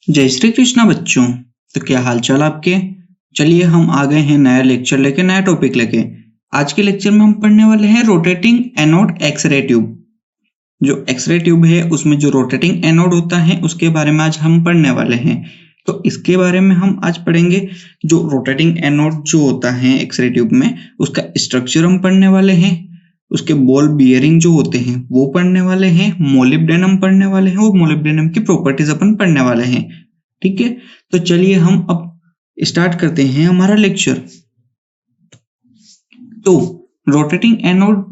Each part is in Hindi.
जय श्री कृष्णा बच्चों। तो क्या हाल चाल आपके। चलिए हम आ गए हैं नया लेक्चर लेके, नया टॉपिक लेके। आज के लेक्चर में हम पढ़ने वाले हैं रोटेटिंग एनोड एक्सरे ट्यूब। जो एक्सरे ट्यूब है उसमें जो रोटेटिंग एनोड होता है उसके बारे में आज हम पढ़ने वाले हैं। तो इसके बारे में हम आज पढ़ेंगे। जो रोटेटिंग एनोड जो होता है एक्सरे ट्यूब में, उसका स्ट्रक्चर हम पढ़ने वाले हैं। उसके बॉल बियरिंग जो होते हैं वो पढ़ने वाले हैं। मोलिब्डेनम पढ़ने वाले हैं और मोलिब्डेनम की प्रॉपर्टीज अपन पढ़ने वाले हैं। ठीक है, तो चलिए हम अब स्टार्ट करते हैं हमारा लेक्चर। तो रोटेटिंग एनोड,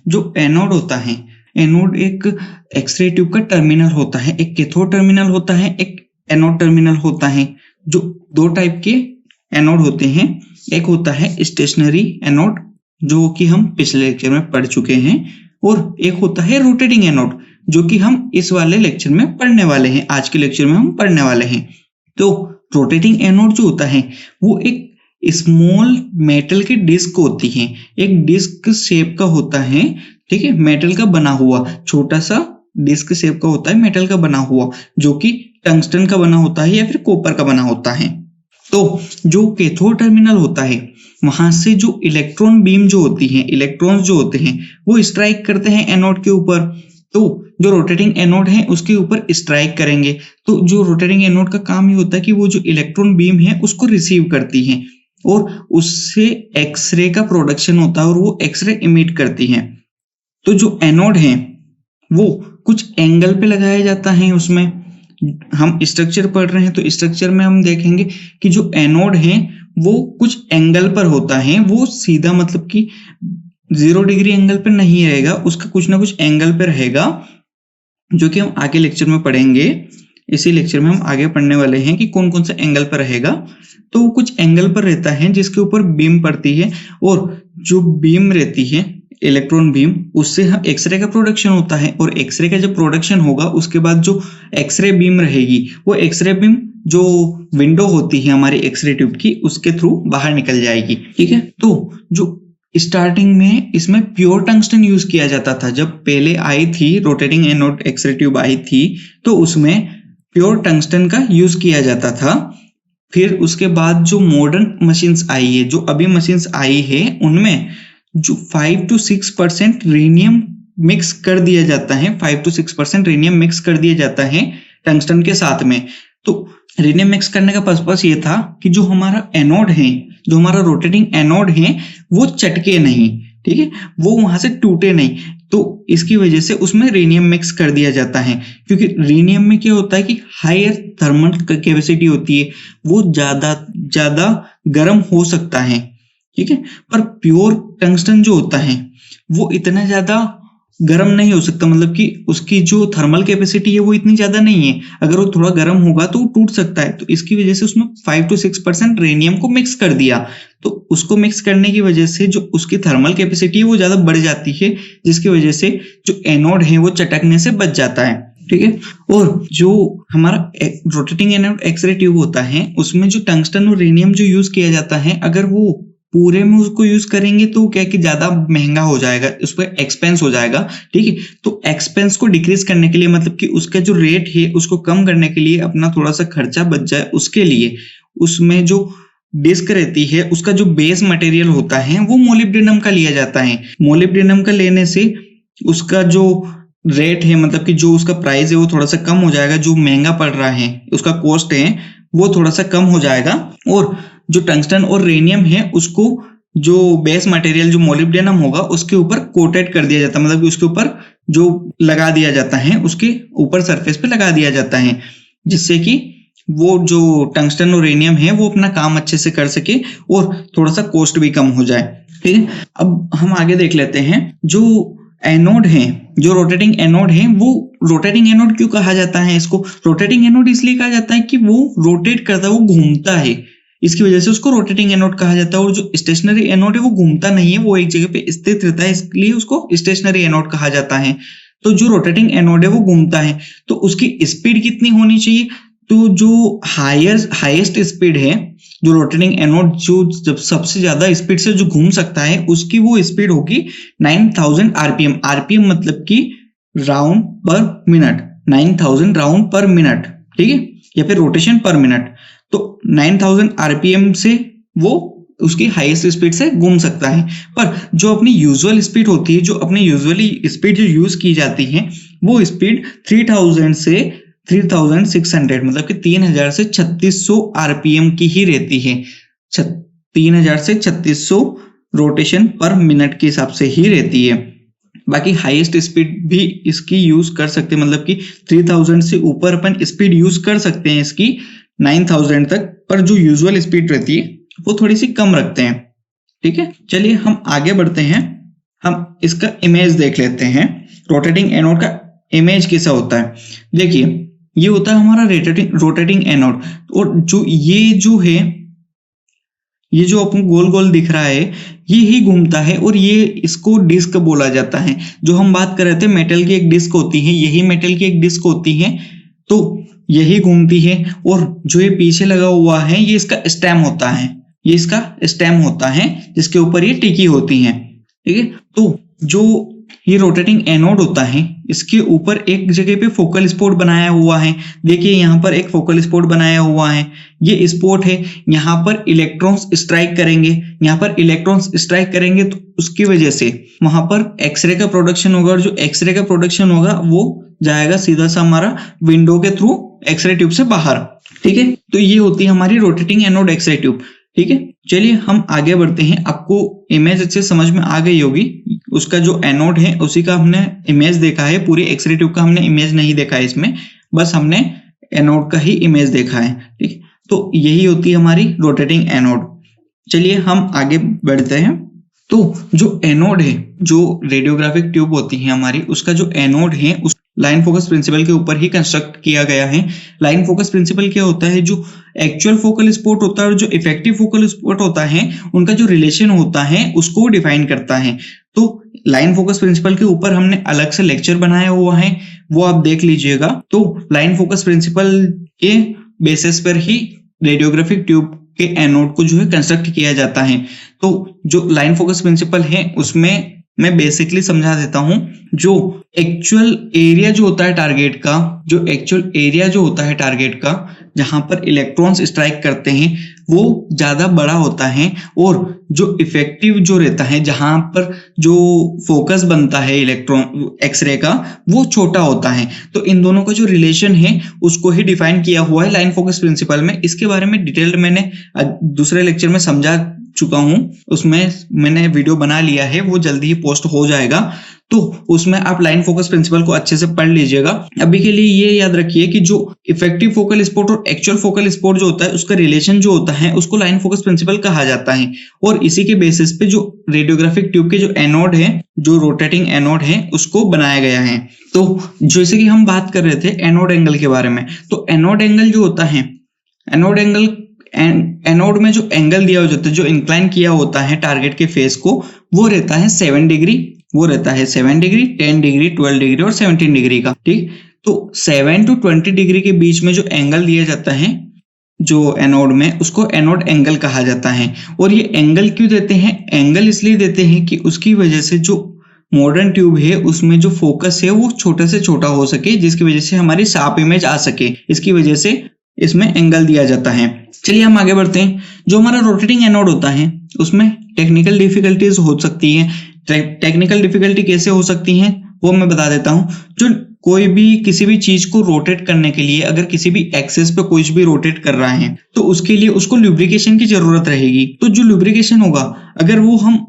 जो एनोड होता है, एनोड एक एक्सरे ट्यूब का टर्मिनल होता है। एक कैथोड टर्मिनल होता है, एक एनोड टर्मिनल होता है। जो दो टाइप के एनोड होते हैं, एक होता है स्टेशनरी एनोड जो कि हम पिछले लेक्चर में पढ़ चुके हैं, और एक होता है रोटेटिंग एनोड जो कि हम इस वाले लेक्चर में पढ़ने वाले हैं। आज के लेक्चर में हम पढ़ने वाले हैं। तो रोटेटिंग एनोड जो होता है वो एक स्मॉल मेटल की डिस्क होती है। एक डिस्क शेप का होता है, ठीक है, मेटल का बना हुआ, छोटा सा डिस्क शेप का होता है, मेटल का बना हुआ, जो कि टंगस्टन का बना होता है या फिर कॉपर का बना होता है। तो जो कैथोड टर्मिनल होता है वहां से जो इलेक्ट्रॉन बीम जो होती है, इलेक्ट्रॉन्स जो होते हैं वो स्ट्राइक करते हैं एनोड के ऊपर। तो जो रोटेटिंग एनोड है उसके ऊपर स्ट्राइक करेंगे। तो जो रोटेटिंग एनोड का काम ये होता है कि वो जो इलेक्ट्रॉन बीम है उसको रिसीव करती है और उससे एक्सरे का प्रोडक्शन होता है और वो एक्सरे इमिट करती है। तो जो एनोड है वो कुछ एंगल पे लगाया जाता है। उसमें हम स्ट्रक्चर पढ़ रहे हैं तो स्ट्रक्चर में हम देखेंगे कि जो एनोड है वो कुछ एंगल पर होता है। वो सीधा मतलब कि 0 डिग्री एंगल पर नहीं रहेगा, उसका कुछ ना कुछ एंगल पर रहेगा, जो कि हम आगे लेक्चर में पढ़ेंगे। इसी लेक्चर में हम आगे पढ़ने वाले हैं कि कौन कौन सा एंगल पर रहेगा। तो वो कुछ एंगल पर रहता है जिसके ऊपर बीम पड़ती है, और जो बीम रहती है इलेक्ट्रॉन बीम, उससे एक्सरे का प्रोडक्शन होता है। और एक्सरे का जब प्रोडक्शन होगा उसके बाद जो एक्सरे बीम रहेगी वो एक्सरे बीम जो विंडो होती है हमारी एक्सरे ट्यूब की, उसके थ्रू बाहर निकल जाएगी। ठीक है, तो जो स्टार्टिंग में इसमें प्योर टंगस्टन यूज किया जाता था। जब पहले आई थी रोटेटिंग एनोड एक्सरे ट्यूब आई थी तो उसमें प्योर टंगस्टन का यूज किया जाता था। फिर उसके बाद जो मॉडर्न मशीन्स आई है, जो अभी मशीन्स आई है, उनमें जो 5 to 6% रेनियम मिक्स कर दिया जाता है। 5 to 6% रेनियम मिक्स कर दिया जाता है टंगस्टन के साथ में। तो रेनियम मिक्स करने का पर्पस ये था कि जो हमारा एनोड है, जो हमारा रोटेटिंग एनोड है, वो चटके नहीं, ठीक है, वो वहां से टूटे नहीं। तो इसकी वजह से उसमें रेनियम मिक्स कर दिया जाता है, क्योंकि रेनियम में क्या होता है कि हायर थर्मल कैपेसिटी होती है, वो ज्यादा गर्म हो सकता है। ठीक है, पर प्योर टंगस्टन जो होता है वो इतना ज्यादा गर्म नहीं हो सकता, मतलब कि उसकी जो थर्मल कैपेसिटी है वो इतनी ज्यादा नहीं है। अगर वो थोड़ा गर्म होगा तो वो टूट सकता है। तो इसकी वजह से उसमें 5 to 6% रेनियम को मिक्स कर दिया। तो उसको मिक्स करने की वजह से जो उसकी थर्मल कैपेसिटी है वो ज्यादा बढ़ जाती है, जिसकी वजह से जो एनोड है वो चटकने से बच जाता है। ठीक है, और जो हमारा रोटेटिंग एनोड एक्सरे ट्यूब होता है उसमें जो टंगस्टन और रेनियम जो यूज किया जाता है, अगर वो पूरे में उसको यूज करेंगे तो क्या कि ज्यादा महंगा हो जाएगा, उस पर एक्सपेंस हो जाएगा। ठीक है, तो एक्सपेंस को डिक्रीज करने के लिए, मतलब कि उसका जो रेट है उसको कम करने के लिए, अपना थोड़ा सा खर्चा बच जाए उसके लिए, उसमें जो डिस्क रहती है उसका जो बेस मटेरियल होता है वो मोलिब्डेनम का लिया जाता है। मोलिब्डेनम का लेने से उसका जो रेट है, मतलब कि जो उसका प्राइस है वो थोड़ा सा कम हो जाएगा। जो महंगा पड़ रहा है उसका कॉस्ट है वो थोड़ा सा कम हो जाएगा। और जो टंगस्टन और रेनियम है उसको जो बेस मटेरियल जो मोलिब्डेनम होगा उसके ऊपर कोटेड कर दिया जाता है, मतलब कि उसके ऊपर जो लगा दिया जाता है, उसके ऊपर सरफेस पे लगा दिया जाता है, जिससे कि वो जो टंगस्टन और रेनियम है वो अपना काम अच्छे से कर सके और थोड़ा सा कॉस्ट भी कम हो जाए। ठीक है, अब हम आगे देख लेते हैं। जो एनोड है, जो रोटेटिंग एनोड है, वो रोटेटिंग एनोड क्यों कहा जाता है? इसको रोटेटिंग एनोड इसलिए कहा जाता है कि वो रोटेट करता है, वो घूमता है, इसकी वजह से उसको रोटेटिंग एनोड कहा जाता है। और जो स्टेशनरी एनोड है वो घूमता नहीं है, वो एक जगह पे स्थित रहता है, इसलिए उसको स्टेशनरी एनोड कहा जाता है। तो जो रोटेटिंग एनोड है वो घूमता है, तो उसकी स्पीड कितनी होनी चाहिए? तो जो हाईएस्ट स्पीड है, जो रोटेटिंग एनोड जो जब सबसे ज्यादा स्पीड से जो घूम सकता है, उसकी वो स्पीड होगी 9000 आरपीएम। आरपीएम मतलब कि राउंड पर मिनट, 9000 राउंड पर मिनट। ठीक है, या फिर रोटेशन पर मिनट। तो 9000 आरपीएम से वो उसकी हाईएस्ट स्पीड से घूम सकता है। पर जो अपनी यूजुअल स्पीड होती है, जो अपनी यूजुअली स्पीड जो यूज की जाती है, वो स्पीड 3000 से 3600 मतलब कि 3000 से 3600 आरपीएम की ही रहती है। 3000 से 3600 रोटेशन पर मिनट के हिसाब से ही रहती है। बाकी हाईएस्ट स्पीड भी इसकी यूज कर सकते हैं, मतलब कि 3000 से ऊपर अपन स्पीड यूज कर सकते हैं इसकी 9000 तक, पर जो यूजुअल स्पीड रहती है वो थोड़ी सी कम रखते हैं। ठीक है, चलिए हम आगे बढ़ते हैं। हम इसका इमेज देख लेते हैं, रोटेटिंग एनोड का इमेज कैसा होता है। देखिए, ये होता है हमारा रोटेटिंग एनोड, और ये जो अपन गोल गोल दिख रहा है, ये ही घूमता है, और ये इसको डिस्क बोला जाता है। जो हम बात कर रहे थे, मेटल की एक डिस्क होती है, यही मेटल की एक डिस्क होती है, तो यही घूमती है। और जो ये पीछे लगा हुआ है, ये इसका स्टेम होता है, ये इसका स्टेम होता है जिसके ऊपर ये टिकी होती है। ठीक है, तो जो ये रोटेटिंग एनोड होता है, इसके ऊपर एक जगह पे फोकल स्पॉट बनाया हुआ है। देखिए, यहाँ पर एक फोकल स्पॉट बनाया हुआ है, ये स्पॉट है। यहाँ पर इलेक्ट्रॉन्स स्ट्राइक करेंगे, यहाँ पर इलेक्ट्रॉन्स स्ट्राइक करेंगे, तो उसकी वजह से वहां पर एक्सरे का प्रोडक्शन होगा, और जो एक्सरे का प्रोडक्शन होगा वो जाएगा सीधा सा हमारा विंडो के थ्रू एक्सरे ट्यूब से बाहर। ठीक है, तो ये होती है हमारी रोटेटिंग एनोड एक्सरे ट्यूब। ठीक है, चलिए हम आगे बढ़ते हैं। आपको इमेज अच्छे समझ में आ गई होगी। उसका जो एनोड है उसी का हमने इमेज देखा है, पूरी एक्सरे ट्यूब का हमने इमेज नहीं देखा है इसमें, बस हमने एनोड का ही इमेज देखा है। ठीक, तो यही होती है हमारी रोटेटिंग एनोड। चलिए हम आगे बढ़ते हैं। तो जो एनोड है, जो रेडियोग्राफिक ट्यूब होती है हमारी, उसका जो एनोड है उस लाइन फोकस प्रिंसिपल के ऊपर ही कंस्ट्रक्ट किया गया है। लाइन फोकस प्रिंसिपल क्या होता है, जो एक्चुअल फोकल स्पॉट होता है और जो इफेक्टिव फोकल स्पॉट होता है, उनका जो रिलेशन होता है उसको डिफाइन करता है। तो लाइन फोकस प्रिंसिपल के ऊपर हमने अलग से लेक्चर बनाया हुआ है, वो आप देख लीजिएगा। तो लाइन फोकस प्रिंसिपल के बेसिस पर ही रेडियोग्राफिक ट्यूब के एनोड को जो है कंस्ट्रक्ट किया जाता है। तो जो लाइन फोकस प्रिंसिपल है उसमें मैं बेसिकली समझा देता हूं। जो एक्चुअल एरिया जो होता है टारगेट का, जहां पर इलेक्ट्रॉन्स स्ट्राइक करते हैं, वो ज्यादा बड़ा होता है, और जो इफेक्टिव जो रहता है, जहां पर जो फोकस बनता है इलेक्ट्रॉन एक्सरे का, वो छोटा होता है। तो इन दोनों का जो रिलेशन है उसको ही डिफाइन किया हुआ है लाइन फोकस प्रिंसिपल में। इसके बारे में डिटेल्ड मैंने दूसरे लेक्चर में समझा चुका हूं, उसमें मैंने वीडियो बना लिया है, वो जल्दी ही पोस्ट हो जाएगा। तो उसमें आप लाइन फोकस प्रिंसिपल को अच्छे से पढ़ लीजिएगा। अभी के लिए ये याद रखिए कि जो इफेक्टिव फोकल स्पॉट और एक्चुअल फोकल स्पॉट जो होता है, उसका रिलेशन जो होता है उसको लाइन फोकस प्रिंसिपल कहा जाता है। और इसी के बेसिस पे जो रेडियोग्राफिक ट्यूब के जो एनोड है, जो रोटेटिंग एनोड है, उसको बनाया गया है। तो जैसे कि हम बात कर रहे थे एनोड एंगल के बारे में, तो एनोड एंगल जो होता है, एनोड में जो एंगल दिया होता है, जो इंक्लाइन किया होता है टारगेट के फेस को, वो रहता है 7 डिग्री, 10 डिग्री, 12 डिग्री और 17 डिग्री का। ठीक, तो 7 to 20 डिग्री के बीच में जो एंगल दिया जाता है जो एनोड में, उसको एनोड एंगल कहा जाता है। और ये एंगल क्यों देते हैं? एंगल इसलिए देते हैं कि उसकी वजह से जो मॉडर्न ट्यूब है उसमें जो फोकस है वो छोटे से छोटा हो सके, जिसकी वजह से हमारी शार्प इमेज आ सके। इसकी वजह से इसमें एंगल दिया जाता है। चलिए हम आगे बढ़ते हैं। जो हमारा रोटेटिंग एनोड होता है उसमें टेक्निकल डिफिकल्टीज हो सकती है। टेक्निकल डिफिकल्टी कैसे हो सकती है वो मैं बता देता हूं। जो कोई भी किसी भी चीज को रोटेट करने के लिए, अगर किसी भी एक्सेस पे कुछ भी रोटेट कर रहा है, तो उसके लिए उसको लुब्रिकेशन की जरूरत रहेगी। तो जो लुब्रिकेशन होगा, अगर वो हम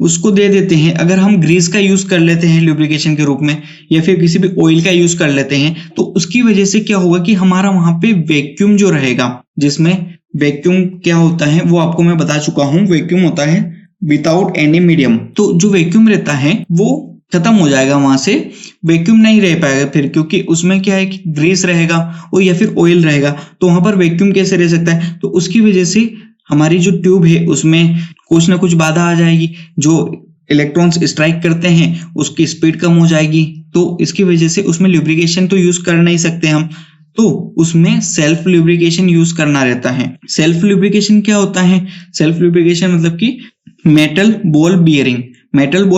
उसको दे देते हैं, अगर हम ग्रीस का यूज कर लेते हैं लुब्रिकेशन के रूप में, या फिर किसी भी ऑयल का यूज कर लेते हैं, तो उसकी वजह से क्या होगा कि हमारा वहां पे वैक्यूम जो रहेगा, जिसमें वैक्यूम क्या होता है वो आपको मैं बता चुका हूं। वैक्यूम होता है विदाउट एनी मीडियम। तो जो वैक्यूम रहता है वो खत्म हो जाएगा, वहां से वैक्यूम नहीं रह पाएगा फिर, क्योंकि उसमें क्या है कि ग्रीस रहेगा और या फिर ऑयल रहेगा, तो वहां पर वैक्यूम कैसे रह सकता है। तो उसकी वजह से हमारी जो ट्यूब है उसमें कुछ ना कुछ बाधा आ जाएगी। जो इलेक्ट्रॉन्स स्ट्राइक करते हैं उसकी स्पीड कम हो जाएगी, तो इसकी वजह से उसमें लुब्रिकेशन तो यूज कर नहीं सकते हम, तो उसमें सेल्फ लुब्रिकेशन यूज करना रहता है। सेल्फ लुब्रिकेशन क्या होता है? सेल्फ लुब्रिकेशन मतलब कि मेटल बॉल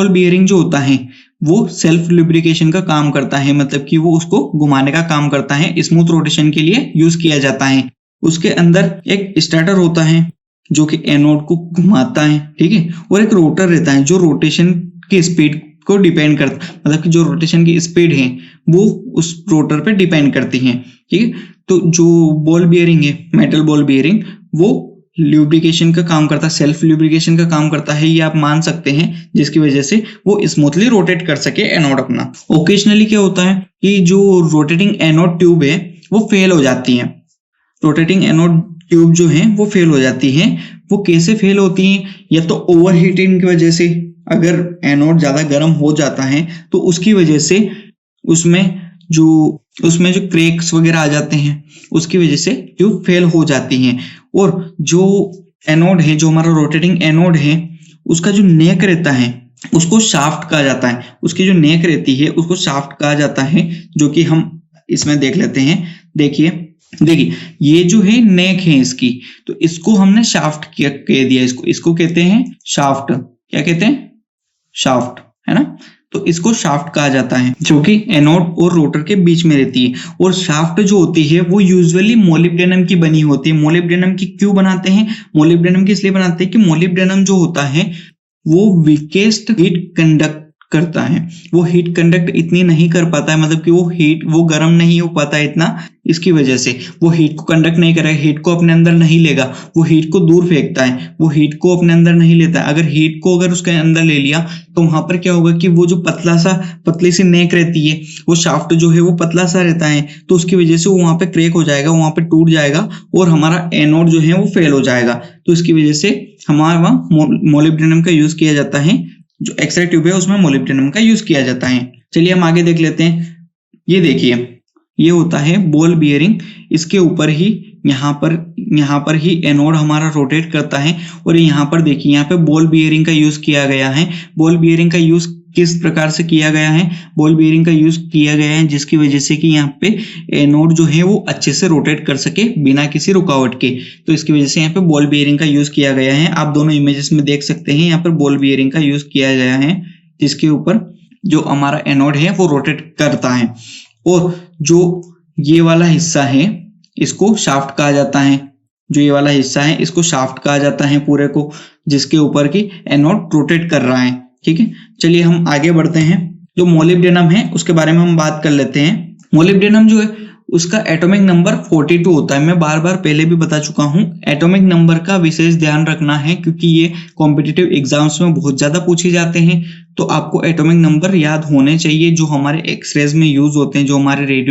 बियरिंग जो होता है वो सेल्फ लुब्रिकेशन का काम करता है, मतलब कि वो उसको घुमाने का काम करता है, स्मूथ रोटेशन के लिए यूज किया जाता है। उसके अंदर एक स्टार्टर होता है जो कि एनोड को घुमाता है, ठीक है, और एक रोटर रहता है जो रोटेशन की स्पीड को डिपेंड करता है, मतलब कि जो रोटेशन की स्पीड है वो उस रोटर पे डिपेंड करती है, ठीक है। तो जो बॉल बियरिंग है, मेटल बॉल बियरिंग, वो ल्यूब्रिकेशन का काम करता है, सेल्फ ल्यूब्रिकेशन का काम करता है, ये आप मान सकते हैं, जिसकी वजह से वो स्मूथली रोटेट कर सके एनोड अपना। ओकेजनली क्या होता है कि जो रोटेटिंग एनोड ट्यूब है वो फेल हो जाती है। रोटेटिंग एनोड ट्यूब जो है वो फेल हो जाती है। वो कैसे फेल होती है? या तो ओवरहीटिंग की वजह से, अगर एनोड ज्यादा गर्म हो जाता है तो उसकी वजह से उसमें जो क्रैक्स वगैरह आ जाते हैं, उसकी वजह से ट्यूब फेल हो जाती है। और जो एनोड है, जो हमारा रोटेटिंग एनोड है, उसका जो नेक रहता है उसको शाफ्ट कहा जाता है। उसकी जो नेक रहती है उसको शाफ्ट कहा जाता है, जो कि हम इसमें देख लेते हैं। देखिए ये जो है नेक है इसकी, तो इसको हमने शाफ्ट कह दिया, इसको कहते हैं शाफ्ट। क्या कहते हैं? शाफ्ट, है ना। तो इसको शाफ्ट कहा जाता है, जो कि एनोड और रोटर के बीच में रहती है। और शाफ्ट जो होती है वो यूजुअली मोलिब्डेनम की बनी होती है। मोलिब्डेनम की क्यों बनाते हैं? मोलिब्डेनम की इसलिए बनाते हैं कि मोलिब्डेनम जो होता है वो वीकेस्ट हीट कंडक्ट करता है। वो हीट कंडक्ट इतनी नहीं कर पाता है, मतलब कि वो गर्म नहीं हो पाता है इतना, इसकी वजह से वो हीट को कंडक्ट नहीं करेगा, हीट को अपने अंदर नहीं लेगा, वो हीट को दूर फेंकता है, वो हीट को अपने अंदर नहीं लेता है। अगर हीट को उसके अंदर ले लिया तो वहां पर क्या होगा कि वो जो पतली सी नेक रहती है, वो शाफ्ट जो है वो पतला सा रहता है, तो उसकी वजह से वो वहां पे क्रैक हो जाएगा, वहां पे टूट जाएगा और हमारा एनोड जो है वो फेल हो जाएगा। तो इसकी वजह से हमारे वहां मोलिब्डेनम का यूज किया जाता है। जो एक्सरे ट्यूब है उसमें मोलिब्डेनम का यूज किया जाता है। चलिए हम आगे देख लेते हैं। ये देखिए, ये होता है बॉल बियरिंग। इसके ऊपर ही यहाँ पर ही एनोड हमारा रोटेट करता है। और यहाँ पर देखिए, यहाँ पे बॉल बियरिंग का यूज किया गया है। बॉल बियरिंग का यूज किस प्रकार से किया गया है? बॉल बियरिंग का यूज किया गया है जिसकी वजह से कि यहाँ पे एनोड जो है वो अच्छे से रोटेट कर सके बिना किसी रुकावट के। तो इसकी वजह से यहाँ पे बॉल बियरिंग का यूज किया गया है। आप दोनों इमेजेस में देख सकते हैं, यहाँ पर बॉल बियरिंग का यूज किया गया है, जिसके ऊपर जो हमारा एनोड है वो रोटेट करता है। और जो ये वाला हिस्सा है इसको शाफ्ट कहा जाता है। जो ये वाला हिस्सा है इसको शाफ्ट कहा जाता है पूरे को, जिसके ऊपर की एनोड रोटेट कर रहा है, ठीक है। चलिए हम आगे बढ़ते हैं। जो मोलिब्डेनम है उसके बारे में हम बात कर लेते हैं। मोलिब्डेनम जो है उसका एटॉमिक नंबर 42 होता है। मैं बार बार पहले भी बता चुका हूं, एटॉमिक नंबर का विशेष ध्यान रखना है क्योंकि ये कॉम्पिटिटिव एग्जाम्स में बहुत ज्यादा पूछे जाते हैं। तो आपको एटॉमिक नंबर याद होने चाहिए जो हमारे एक्सरेज में यूज होते हैं, जो हमारे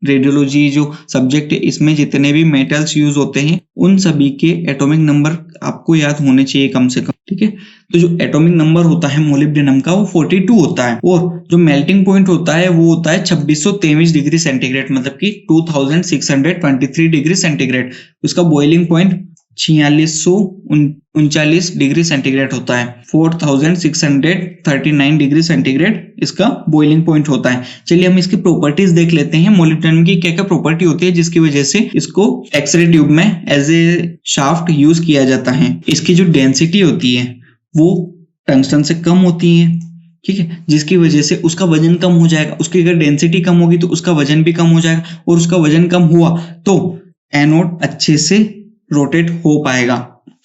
रेडियोलॉजी जो सब्जेक्ट है इसमें जितने भी मेटल्स यूज होते हैं उन सभी के एटॉमिक नंबर आपको याद होने चाहिए कम से कम, ठीक है। तो जो एटॉमिक नंबर होता है मोलिब्डेनम का वो 42 होता है। और जो मेल्टिंग पॉइंट होता है वो होता है 2623 डिग्री सेंटीग्रेड, मतलब कि 2623 डिग्री सेंटीग्रेड। उसका बॉइलिंग पॉइंट 4639 डिग्री सेंटीग्रेड होता है। 4639 डिग्री सेंटीग्रेड इसका बॉइलिंग पॉइंट होता है। चलिए हम इसकी प्रॉपर्टीज देख लेते हैं। मोलिब्डेनम की क्या क्या प्रॉपर्टी होती है जिसकी वजह से इसको एक्सरे ट्यूब में एज ए शाफ्ट यूज किया जाता है। इसकी जो डेंसिटी होती है वो टंगस्टन से कम होती है, ठीक है, जिसकी वजह से उसका वजन कम हो जाएगा। उसकी अगर डेंसिटी कम होगी तो उसका वजन भी कम हो जाएगा, और उसका वजन कम हुआ तो एनोड अच्छे से रोटेट हो पाएगा।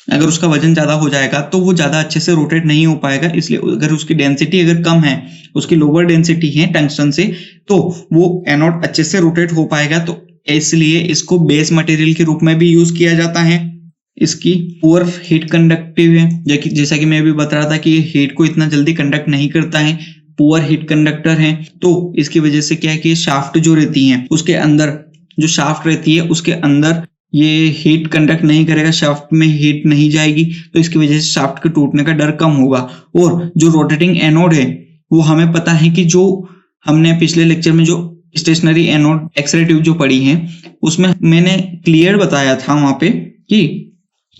अगर उसका वजन ज्यादा हो जाएगा तो वो ज्यादा अच्छे से रोटेट नहीं हो पाएगा। इसलिए अगर उसकी डेंसिटी अगर कम है, उसकी लोअर डेंसिटी है टंगस्टन से, तो वो एनोड अच्छे से रोटेट हो पाएगा। तो इसलिए इसको बेस मटेरियल के रूप में भी यूज किया जाता है। इसकी पुअर हीट कंडक्टिव है, जैसा कि मैं अभी बता रहा था कि हीट को इतना जल्दी कंडक्ट नहीं करता है, पुअर हीट कंडक्टर है। तो इसकी वजह से क्या है कि शाफ्ट जो रहती है उसके अंदर, जो शाफ्ट रहती है उसके अंदर ये हीट कंडक्ट नहीं करेगा, शाफ्ट में हीट नहीं जाएगी, तो इसकी वजह से शाफ्ट के टूटने का डर कम होगा। और जो रोटेटिंग एनोड है वो हमें पता है कि जो हमने पिछले लेक्चर में जो स्टेशनरी एनोड एक्सरे ट्यूब जो पढ़ी है उसमें मैंने क्लियर बताया था वहां पे कि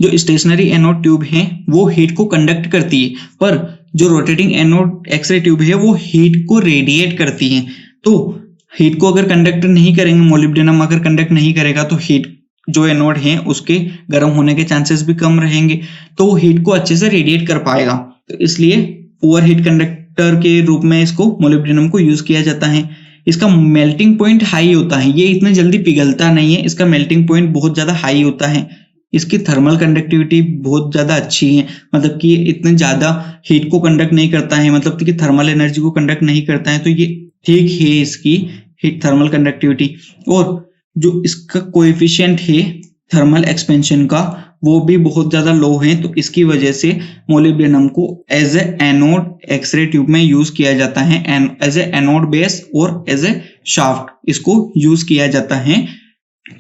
जो स्टेशनरी एनोड ट्यूब है वो हीट को कंडक्ट करती है, पर जो रोटेटिंग एनोड एक्सरे ट्यूब है वो हीट को रेडिएट करती है। तो हीट को अगर कंडक्ट नहीं करेंगे, मोलिब्डेनम अगर कंडक्ट नहीं करेगा तो हीट जो एनोड है उसके गर्म होने के चांसेस भी कम रहेंगे, तो वो हीट को अच्छे से रेडिएट कर पाएगा। तो इसलिए पुअर हीट कंडक्टर के रूप में इसको मोलिब्डेनम को यूज किया जाता है। इसका मेल्टिंग पॉइंट हाई होता है, ये इतने जल्दी पिघलता नहीं है, इसका मेल्टिंग पॉइंट बहुत ज्यादा हाई होता है। इसकी थर्मल कंडक्टिविटी बहुत ज्यादा अच्छी है, मतलब कि ये इतने ज्यादा हीट को कंडक्ट नहीं करता है, मतलब कि थर्मल एनर्जी को कंडक्ट नहीं करता है, तो ये ठीक है इसकी हीट थर्मल कंडक्टिविटी। और जो इसका कोएफिशिएंट है थर्मल एक्सपेंशन का वो भी बहुत ज्यादा लो है, तो इसकी वजह से मोलिब्डेनम को as a anode x ray tube में यूज किया जाता है, एज ए एनोड बेस और एज ए शाफ्ट इसको यूज किया जाता है।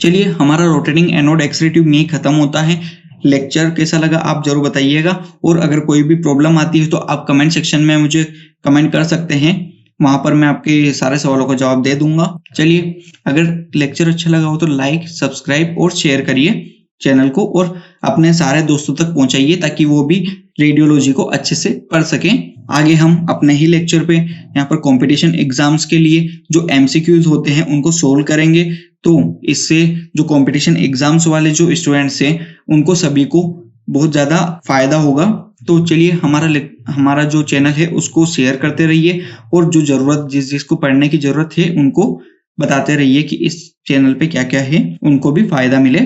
चलिए, हमारा रोटेटिंग एनोड एक्सरे ट्यूब नहीं खत्म होता है। लेक्चर कैसा लगा आप जरूर बताइएगा, और अगर कोई भी प्रॉब्लम आती है तो आप कमेंट सेक्शन में मुझे कमेंट कर सकते हैं, वहां पर मैं आपके सारे सवालों का जवाब दे दूंगा। चलिए, अगर लेक्चर अच्छा लगा हो तो लाइक, सब्सक्राइब और शेयर करिए चैनल को, और अपने सारे दोस्तों तक पहुंचाइए ताकि वो भी रेडियोलॉजी को अच्छे से पढ़ सकें। आगे हम अपने ही लेक्चर पे यहाँ पर कंपटीशन एग्जाम्स के लिए जो एमसीक्यूज होते हैं उनको सोल्व करेंगे, तो इससे जो कंपटीशन एग्जाम्स वाले जो स्टूडेंट्स हैं उनको सभी को बहुत ज्यादा फायदा होगा। तो चलिए, हमारा जो चैनल है उसको शेयर करते रहिए, और जो जरूरत जिसको पढ़ने की जरूरत है उनको बताते रहिए कि इस चैनल पे क्या क्या है, उनको भी फायदा मिले।